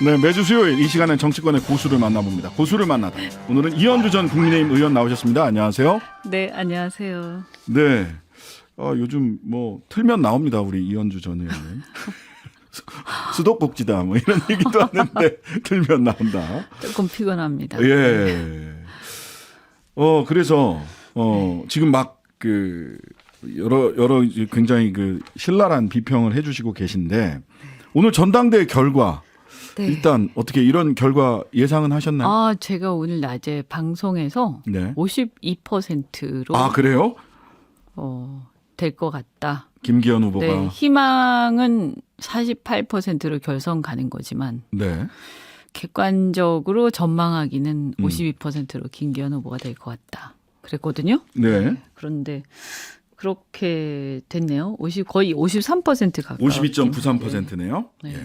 네, 매주 수요일 이 시간엔 정치권의 고수를 만나봅니다. 고수를 만나다. 오늘은 이현주 전 국민의힘 의원 나오셨습니다. 안녕하세요. 네, 안녕하세요. 네, 요즘 뭐 틀면 나옵니다. 우리 이현주 전 의원님. 수도꼭지다 뭐 이런 얘기도 하는데 틀면 나온다. 조금 피곤합니다. 예. 그래서 지금 막 그 여러 굉장히 그 신랄한 비평을 해주시고 계신데 오늘 전당대회 결과. 네. 일단 어떻게 이런 결과 예상은 하셨나요? 제가 오늘 낮에 방송에서 네. 52%로 그래요? 될 것 같다. 김기현 후보가 네, 희망은 48%로 결선 가는 거지만 네. 객관적으로 전망하기는 52%로 김기현 후보가 될 것 같다. 그랬거든요. 네. 그런데 그렇게 됐네요. 거의 53% 가까이. 52.93%네요. 네. 예.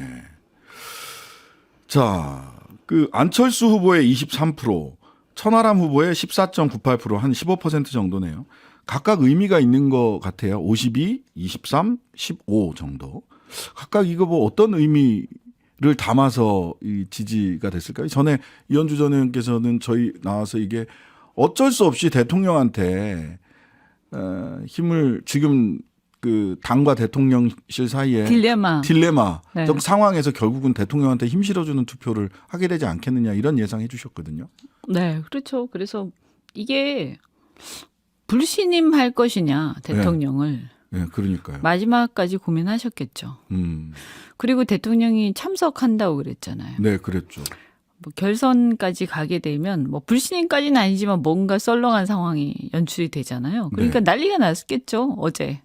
자, 그 안철수 후보의 23%, 천하람 후보의 14.98%, 한 15% 정도네요. 각각 의미가 있는 것 같아요. 52, 23, 15 정도. 각각 이거 뭐 어떤 의미를 담아서 이 지지가 됐을까요? 전에 이현주 전 의원께서는 저희 나와서 이게 어쩔 수 없이 대통령한테 힘을 지금 그 당과 대통령실 사이에 딜레마 네. 상황에서 결국은 대통령한테 힘 실어주는 투표를 하게 되지 않겠느냐 이런 예상해 주셨거든요. 네, 그렇죠. 그래서 이게 불신임할 것이냐 대통령을 네, 그러니까요. 마지막까지 고민하셨겠죠. 그리고 대통령이 참석한다고 그랬잖아요. 네, 그랬죠. 뭐 결선까지 가게 되면 뭐 불신임까지는 아니지만 뭔가 썰렁한 상황이 연출이 되잖아요. 그러니까 네. 난리가 났겠죠. 어제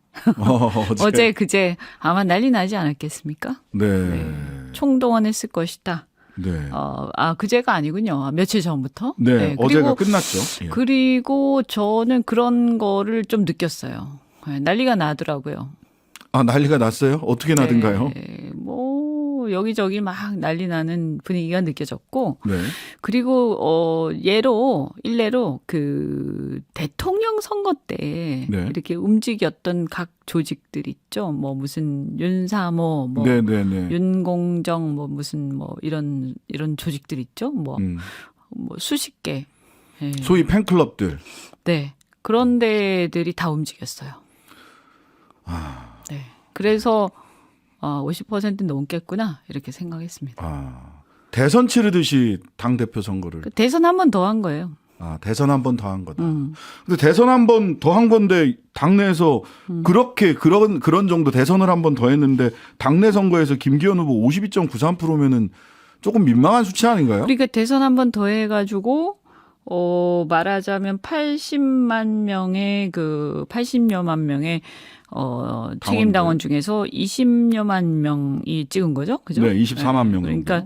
그제 아마 난리 나지 않았겠습니까? 네. 총동원했을 것이다. 네. 그제가 아니군요. 며칠 전부터. 네, 어제가 끝났죠. 예. 그리고 저는 그런 거를 좀 느꼈어요. 난리가 나더라고요. 난리가 났어요? 어떻게 나든가요? 네, 뭐 여기저기 막 난리 나는 분위기가 느껴졌고, 네. 그리고 일례로 그 대통령 선거 때 네. 이렇게 움직였던 각 조직들 있죠. 뭐 무슨 윤사모, 뭐 네. 윤공정, 뭐 무슨 뭐 이런 조직들 있죠. 뭐 수십 개. 네. 소위 팬클럽들. 네. 그런 데들이 다 움직였어요. 네. 그래서 50% 넘겠구나 이렇게 생각했습니다. 대선 치르듯이 당 대표 선거를. 대선 한 번 더 한 거예요. 대선 한 번 더 한 거다. 근데 대선 한 번 더 한 건데 당내에서 그렇게 그런 정도 대선을 한 번 더 했는데 당내 선거에서 김기현 후보 52.93%면은 조금 민망한 수치 아닌가요? 그러니까 대선 한 번 더 해가지고 말하자면 80여만 명의 책임당원 중에서 20여만 명이 찍은 거죠, 그죠? 네, 24만 명. 그러니까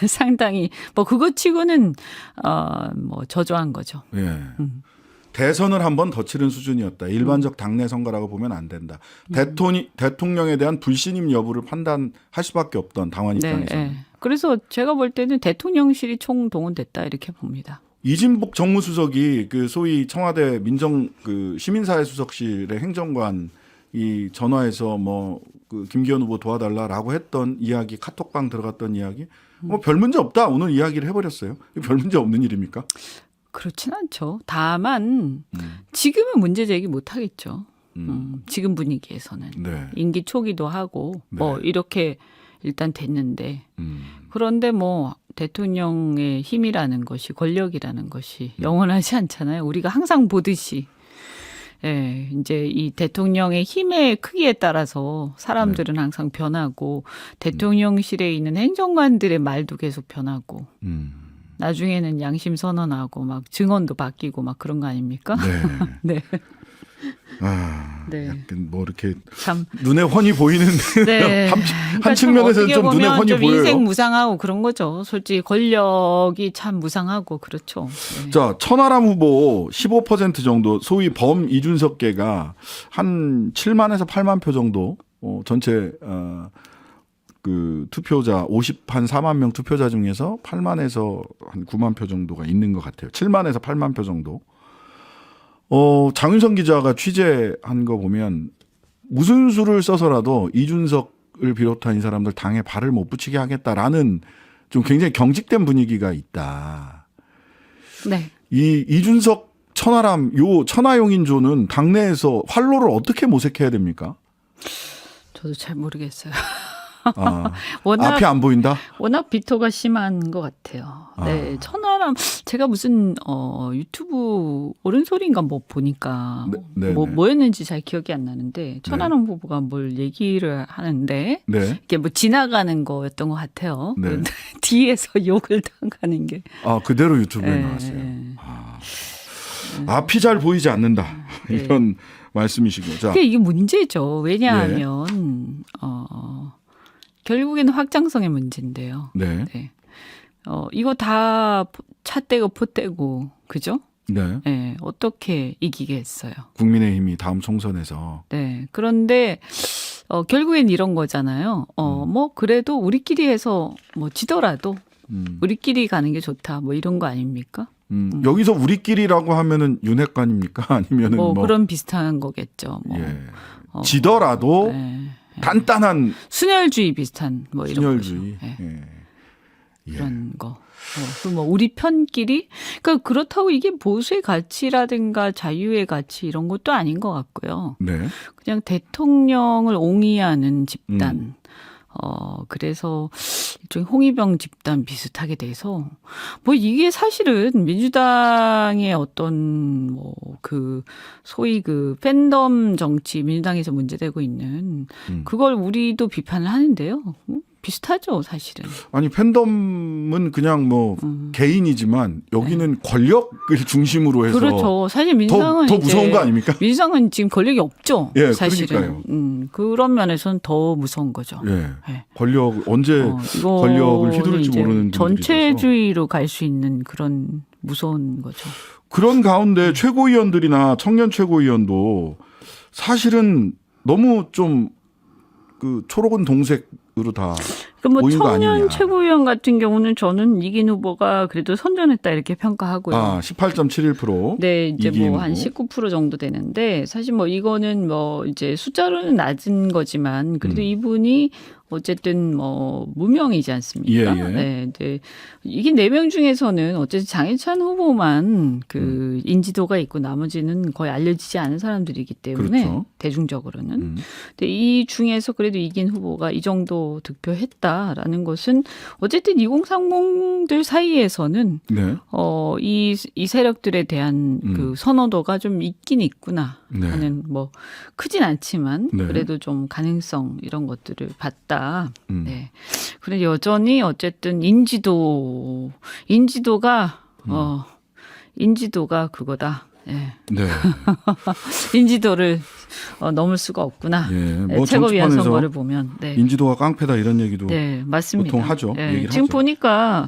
상당히 뭐 그거 치고는 뭐 저조한 거죠. 예. 대선을 한 번 더 치른 수준이었다. 일반적 당내 선거라고 보면 안 된다. 대통령에 대한 불신임 여부를 판단할 수밖에 없던 당원 입장에서. 네. 그래서 제가 볼 때는 대통령실이 총동원됐다 이렇게 봅니다. 이진복 정무수석이 그 소위 청와대 시민사회 수석실의 행정관 이 전화해서 뭐 그 김기현 후보 도와달라라고 했던 이야기, 카톡방 들어갔던 이야기, 뭐 별 문제 없다 오늘 이야기를 해버렸어요. 별 문제 없는 일입니까? 그렇진 않죠. 다만 지금은 문제 제기 못 하겠죠. 지금 분위기에서는 네. 임기 초기도 하고 뭐 이렇게 일단 됐는데 그런데 뭐 대통령의 힘이라는 것이 권력이라는 것이 영원하지 않잖아요. 우리가 항상 보듯이 이제 이 대통령의 힘의 크기에 따라서 사람들은 항상 변하고 대통령실에 있는 행정관들의 말도 계속 변하고 나중에는 양심 선언하고 막 증언도 바뀌고 막 그런 거 아닙니까? 네. 네. 네. 약간 뭐 이렇게 참 눈에 훤히 보이는 네. 한 측면에서는 좀 눈에 훤히 좀 보여요. 인생 무상하고 그런 거죠. 솔직히 권력이 참 무상하고 그렇죠. 네. 자, 천하람 후보 15% 정도 소위 범 이준석계가 한 7만에서 8만 표 정도 전체 그 투표자 4만 명 투표자 중에서 8만에서 한 9만 표 정도가 있는 것 같아요. 7만에서 8만 표 정도. 장윤선 기자가 취재한 거 보면 무슨 수를 써서라도 이준석 비롯한 이 사람들 당에 발을 못 붙이게 하겠다라는 좀 굉장히 경직된 분위기가 있다. 네. 이 이준석 천하용인조는 당내에서 활로를 어떻게 모색해야 됩니까? 저도 잘 모르겠어요. 아, 워낙 앞이 안 보인다? 워낙 비토가 심한 것 같아요. 네, 천하람 제가 무슨 유튜브 옳은 소리인가 뭐 보니까 네, 뭐였는지 잘 기억이 안 나는데 천하람 후보가 뭘 얘기를 하는데 네. 이게 뭐 지나가는 거였던 것 같아요. 네. 그런데 뒤에서 욕을 당하는 게 그대로 유튜브에 네. 나왔어요. 앞이 잘 보이지 않는다. 네. 이런 말씀이시고. 자, 이게 문제죠. 왜냐하면 결국에는 확장성의 문제인데요. 네. 네. 이거 다 차떼고 포떼고 그죠? 네. 네. 어떻게 이기겠어요? 국민의힘이 다음 총선에서. 네. 그런데 결국엔 이런 거잖아요. 뭐 그래도 우리끼리 해서 뭐 지더라도 우리끼리 가는 게 좋다. 뭐 이런 거 아닙니까? 여기서 우리끼리라고 하면은 윤핵관입니까? 아니면은 뭐 그런 비슷한 거겠죠. 뭐. 예. 지더라도 네. 단단한 순혈주의 비슷한 뭐 이런 순혈주의. 거죠. 네. 예. 그런 거. 그리고 뭐 우리 편끼리 그러니까 그렇다고 이게 보수의 가치라든가 자유의 가치 이런 것도 아닌 것 같고요. 네. 그냥 대통령을 옹이하는 집단. 그래서 일종의 홍위병 집단 비슷하게 돼서 뭐 이게 사실은 민주당의 어떤 뭐 그 소위 그 팬덤 정치 민주당에서 문제되고 있는 그걸 우리도 비판을 하는데요. 비슷하죠, 사실은. 아니 팬덤은 그냥 뭐 개인이지만 여기는 권력을 중심으로 해서 그렇죠. 사실 민주당은 더 무서운 거 아닙니까? 민주당은 지금 권력이 없죠. 예, 사실은. 그런 면에서는 더 무서운 거죠. 예. 네. 권력 언제 권력을 휘두를지 모르는 전체주의로 갈 수 있는 그런 무서운 거죠. 그런 가운데 최고위원들이나 청년 최고위원도 사실은 너무 좀 그 초록은 동색으로 다 뭐 보인 거 청년 아니냐. 최고위원 같은 경우는 저는 이긴 후보가 그래도 선전했다 이렇게 평가하고요. 18.71%. 네, 이제 뭐 한 후보. 19% 정도 되는데 사실 뭐 이거는 뭐 이제 숫자로는 낮은 거지만 그래도 이분이 어쨌든 뭐 무명이지 않습니까? 예, 예. 네, 네. 이게 4명 중에서는 어쨌든 장해찬 후보만 그 인지도가 있고 나머지는 거의 알려지지 않은 사람들이기 때문에 그렇죠. 대중적으로는. 근데 이 중에서 그래도 이긴 후보가 이 정도 득표했다라는 것은 어쨌든 2030들 사이에서는 네. 이 세력들에 대한 그 선호도가 좀 있긴 있구나 네. 하는 뭐 크진 않지만 네. 그래도 좀 가능성 이런 것들을 봤다. 네. 그런데 여전히 어쨌든 인지도가 그거다. 네. 네. 인지도를 넘을 수가 없구나. 예. 네, 뭐 최고위원 정치판에서 선거를 보면. 네. 인지도가 깡패다 이런 얘기도 네, 맞습니다. 보통 하죠. 네, 얘기를 지금 하죠. 보니까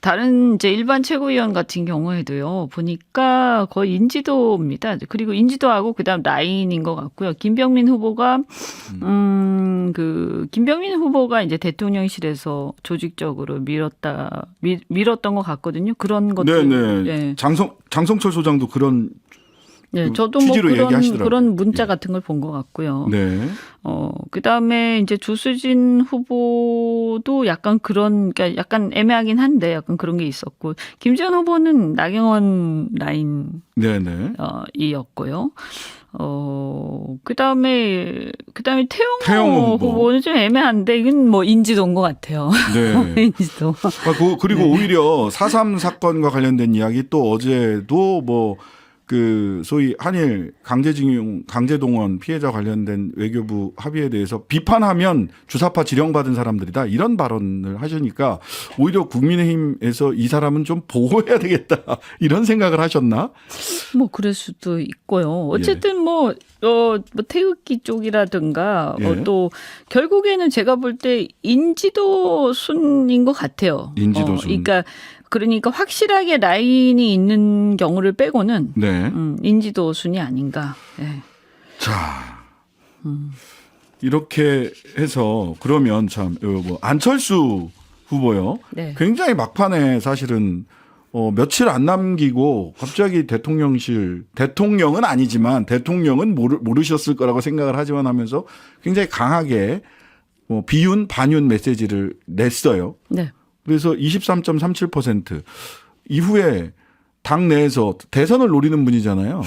다른 이제 일반 최고위원 같은 경우에도요. 보니까 거의 인지도입니다. 그리고 인지도하고 그다음 라인인 것 같고요. 김병민 후보가 김병민 후보가 이제 대통령실에서 조직적으로 밀었던 것 같거든요. 그런 것들. 네네. 네. 장성철 소장도 그런 네, 저도 취지로 뭐 얘기하시더라고요. 그런 문자 예. 같은 걸 본 것 같고요. 네. 그다음에 이제 조수진 후보도 약간 그러니까 약간 애매하긴 한데 약간 그런 게 있었고 김지현 후보는 나경원 라인 네네. 이었고요. 그다음에 태영호 후보는 좀 애매한데 이건 뭐 인지도인 것 같아요. 네. 인지도. 그리고 네. 오히려 4.3 사건과 관련된 이야기 또 어제도 뭐 그 소위 한일 강제동원 피해자 관련된 외교부 합의에 대해서 비판하면 주사파 지령받은 사람들이다 이런 발언을 하시니까 오히려 국민의힘에서 이 사람은 좀 보호해야 되겠다 이런 생각을 하셨나? 뭐 그럴 수도 있고요. 어쨌든 뭐 태극기 쪽이라든가 예. 또 결국에는 제가 볼 때 인지도 순인 것 같아요. 인지도 순. 그러니까 확실하게 라인이 있는 경우를 빼고는 네. 인지도 순이 아닌가. 네. 자, 이렇게 해서 그러면 참 안철수 후보요. 네. 굉장히 막판에 사실은 며칠 안 남기고 갑자기 대통령은 아니지만 대통령은 모르셨을 거라고 생각을 하지만 하면서 굉장히 강하게 뭐 비윤, 반윤 메시지를 냈어요. 네. 그래서 23.37% 이후에 당 내에서 대선을 노리는 분이잖아요.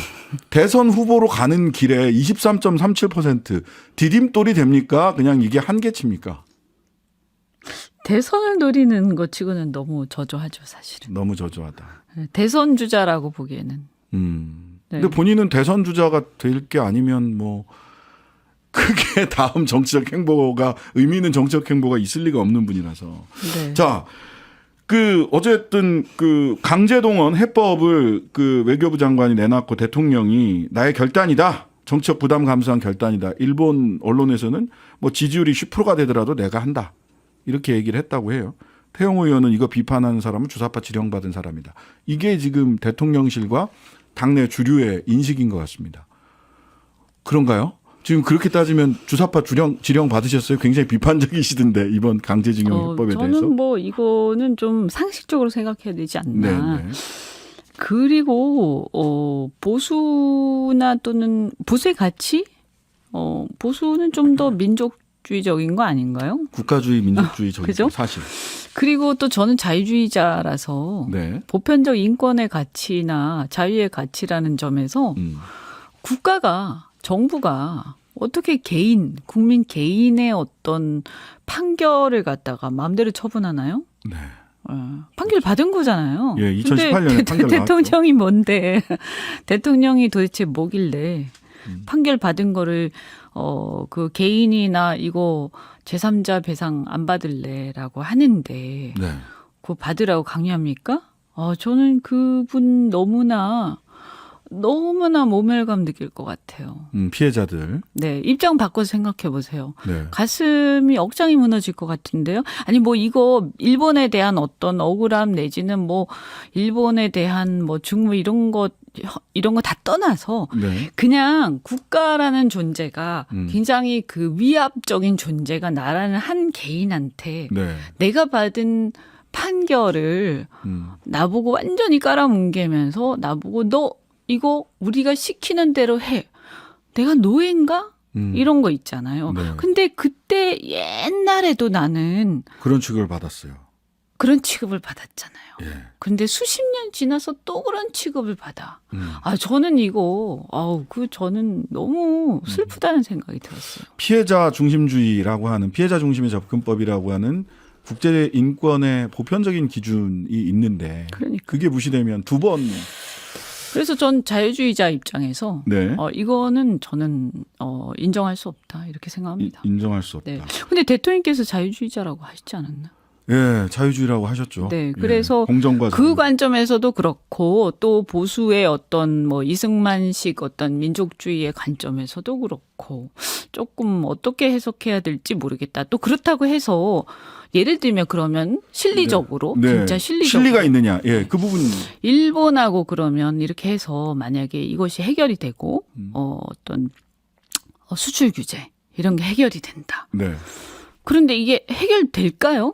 대선 후보로 가는 길에 23.37% 디딤돌이 됩니까? 그냥 이게 한계치입니까? 대선을 노리는 것 치고는 너무 저조하죠, 사실은. 너무 저조하다. 대선 주자라고 보기에는. 네. 근데 본인은 대선 주자가 될 게 아니면 뭐 그게 다음 정치적 행보가 의미 있는 정치적 행보가 있을 리가 없는 분이라서. 네. 자, 어쨌든 강제동원 해법을 외교부 장관이 내놨고 대통령이 나의 결단이다. 정치적 부담 감수한 결단이다. 일본 언론에서는 뭐 지지율이 10%가 되더라도 내가 한다. 이렇게 얘기를 했다고 해요. 태영호 의원은 이거 비판하는 사람은 주사파 지령받은 사람이다. 이게 지금 대통령실과 당내 주류의 인식인 것 같습니다. 그런가요? 지금 그렇게 따지면 주사파 지령 받으셨어요? 굉장히 비판적이시던데 이번 강제징용 해법에 저는 대해서. 뭐 이거는 좀 상식적으로 생각해야 되지 않나. 네. 그리고 보수나 또는 보수의 가치? 보수는 좀 더 민족주의적인 거 아닌가요? 국가주의, 민족주의적인 그죠? 사실. 그리고 또 저는 자유주의자라서 네. 보편적 인권의 가치나 자유의 가치라는 점에서 국가가 정부가 어떻게 국민 개인의 어떤 판결을 갖다가 마음대로 처분하나요? 네. 판결 받은 거잖아요. 예, 2018년에 판결 대통령이 뭔데? 대통령이 도대체 뭐길래 판결 받은 거를 그 개인이나 이거 제3자 배상 안 받을래라고 하는데 네. 그거 받으라고 강요합니까? 저는 그분 너무나 모멸감 느낄 것 같아요. 피해자들. 네, 입장 바꿔서 생각해 보세요. 네. 가슴이 억장이 무너질 것 같은데요. 아니 뭐 이거 일본에 대한 어떤 억울함 내지는 뭐 일본에 대한 뭐 중무 이런 거 다 떠나서 네. 그냥 국가라는 존재가 굉장히 위압적인 존재가 나라는 한 개인한테 네. 내가 받은 판결을 나보고 완전히 깔아뭉개면서 나보고 너 이거 우리가 시키는 대로 해. 내가 노예인가? 이런 거 있잖아요. 네. 근데 그때 옛날에도 나는 그런 취급을 받았어요. 그런 취급을 받았잖아요. 예. 근데 수십 년 지나서 또 그런 취급을 받아. 저는 이거, 저는 너무 슬프다는 생각이 들었어요. 피해자 중심주의라고 하는 피해자 중심의 접근법이라고 하는 국제 인권의 보편적인 기준이 있는데 그러니까. 그게 무시되면 두 번. 그래서 전 자유주의자 입장에서 네. 이거는 저는 인정할 수 없다 이렇게 생각합니다. 인정할 수 없다. 네. 근데 대통령께서 자유주의자라고 하시지 않았나? 예, 자유주의라고 하셨죠. 네, 그래서 공정과 그 관점에서도 그렇고 또 보수의 어떤 뭐 이승만식 어떤 민족주의의 관점에서도 그렇고 조금 어떻게 해석해야 될지 모르겠다. 또 그렇다고 해서 예를 들면 그러면 실리적으로 네. 진짜 실리적으로 실리가 있느냐? 예, 그 부분. 일본하고 그러면 이렇게 해서 만약에 이것이 해결이 되고 어떤 수출 규제 이런 게 해결이 된다. 네. 그런데 이게 해결될까요?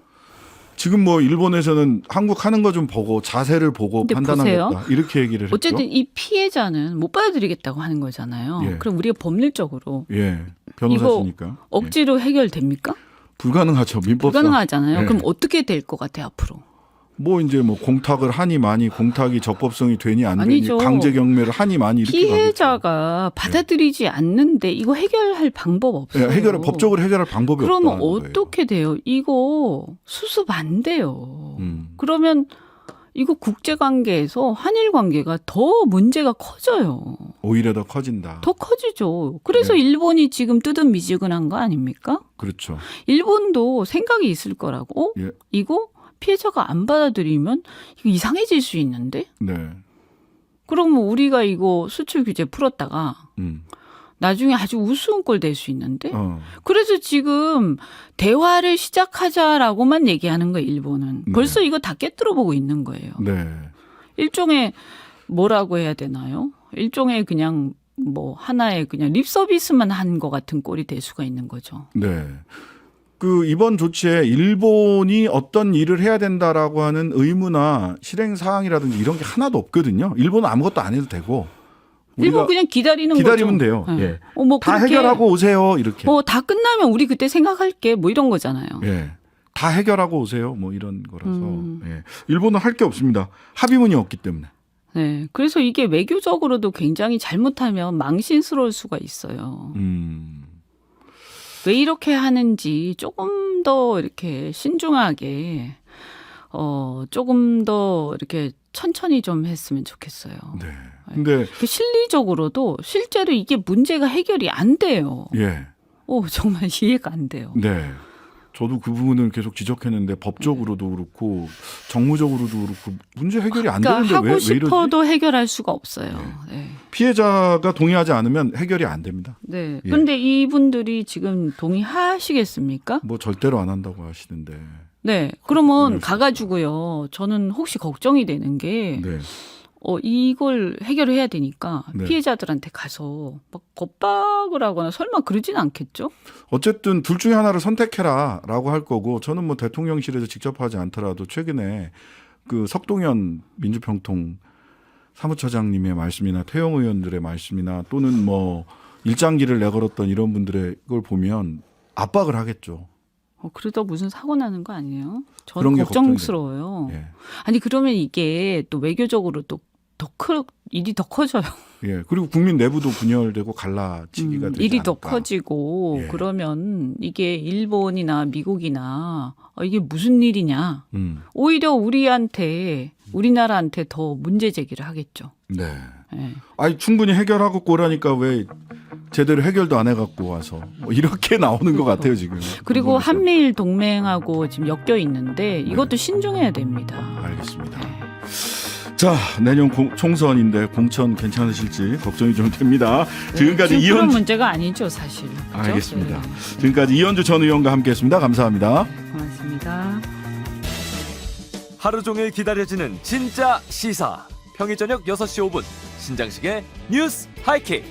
지금 뭐 일본에서는 한국 하는 거 좀 보고 자세를 보고 근데 판단하겠다. 보세요. 이렇게 얘기를 했죠. 어쨌든 이 피해자는 못 받아들이겠다고 하는 거잖아요. 예. 그럼 우리가 법률적으로 예, 변호사시니까. 억지로 해결됩니까? 불가능하죠. 민법상. 불가능하잖아요. 예. 그럼 어떻게 될 것 같아요, 앞으로? 뭐 이제 뭐 공탁을 하니 많이 공탁이 적법성이 되니 안 되니 아니죠. 강제 경매를 하니 많이 이렇게 피해자가 받아들이지 않는데 이거 해결할 방법 없어요. 가겠죠. 법적으로 해결할 방법이 그러면 없다는 거예요. 어떻게 돼요? 이거 수습 안 돼요. 그러면 이거 국제관계에서 한일관계가 더 문제가 커져요. 오히려 더 커진다. 더 커지죠. 그래서 네. 일본이 지금 뜨뜻미지근한 거 아닙니까? 그렇죠. 일본도 생각이 있을 거라고. 예. 이거 피해자가 안 받아들이면 이거 이상해질 수 있는데? 네. 그러면 우리가 이거 수출 규제 풀었다가 나중에 아주 우스운 꼴 될 수 있는데? 그래서 지금 대화를 시작하자라고만 얘기하는 거예요, 일본은. 네. 벌써 이거 다 깨뜨려 보고 있는 거예요. 네. 일종의 뭐라고 해야 되나요? 일종의 그냥 뭐 하나의 그냥 립 서비스만 한 것 같은 꼴이 될 수가 있는 거죠. 네. 이번 조치에 일본이 어떤 일을 해야 된다라고 하는 의무나 실행 사항이라든지 이런 게 하나도 없거든요. 일본은 아무것도 안 해도 되고 일본 그냥 기다리는 기다리면 거죠. 돼요. 네. 예. 뭐 다 그렇게, 해결하고 오세요. 이렇게. 다 끝나면 우리 그때 생각할게. 뭐 이런 거잖아요. 예. 다 해결하고 오세요. 뭐 이런 거라서. 예. 일본은 할 게 없습니다. 합의문이 없기 때문에. 네. 그래서 이게 외교적으로도 굉장히 잘못하면 망신스러울 수가 있어요. 왜 이렇게 하는지 조금 더 이렇게 신중하게, 조금 더 이렇게 천천히 좀 했으면 좋겠어요. 네. 근데 그 실리적으로도 실제로 이게 문제가 해결이 안 돼요. 예. 정말 이해가 안 돼요. 네. 저도 그 부분을 계속 지적했는데 법적으로도 그렇고 정무적으로도 그렇고 문제 해결이 안 그러니까 되는데 하고 왜 이러지? 싶어도 해결할 수가 없어요. 네. 피해자가 동의하지 않으면 해결이 안 됩니다. 네. 예. 근데 이분들이 지금 동의하시겠습니까? 뭐 절대로 안 한다고 하시는데. 네. 그러면 가가지고요. 저는 혹시 걱정이 되는 게, 네. 이걸 해결해야 되니까 네. 피해자들한테 가서 막 겁박을 하거나 설마 그러진 않겠죠? 어쨌든 둘 중에 하나를 선택해라라고 할 거고 저는 뭐 대통령실에서 직접 하지 않더라도 최근에 그 석동현 민주평통 사무처장님의 말씀이나 태영 의원들의 말씀이나 또는 뭐 일장기를 내걸었던 이런 분들의 걸 보면 압박을 하겠죠. 그러다 무슨 사고 나는 거 아니에요? 그런 저는 게 걱정스러워요. 예. 아니 그러면 이게 또 외교적으로 또 일이 더 커져요. 예. 그리고 국민 내부도 분열되고 갈라치기가 되지 일이 더 않을까. 커지고 예. 그러면 이게 일본이나 미국이나 이게 무슨 일이냐. 오히려 우리나라한테 더 문제 제기를 하겠죠. 네. 예. 아니 충분히 해결하고 꼬라니까 왜 제대로 해결도 안 해갖고 와서 뭐 이렇게 나오는 것 같아요 지금. 그리고 부분에서. 한미일 동맹하고 지금 엮여 있는데 이것도 네. 신중해야 됩니다. 알겠습니다. 자 내년 총선인데 공천 괜찮으실지 걱정이 좀 됩니다. 지금까지 지금 그런 이현주 문제가 아니죠 사실. 그렇죠? 알겠습니다. 네. 지금까지 이현주 전 의원과 함께했습니다. 감사합니다. 고맙습니다. 하루 종일 기다려지는 진짜 시사. 평일 저녁 6시 5분 신장식의 뉴스 하이킥.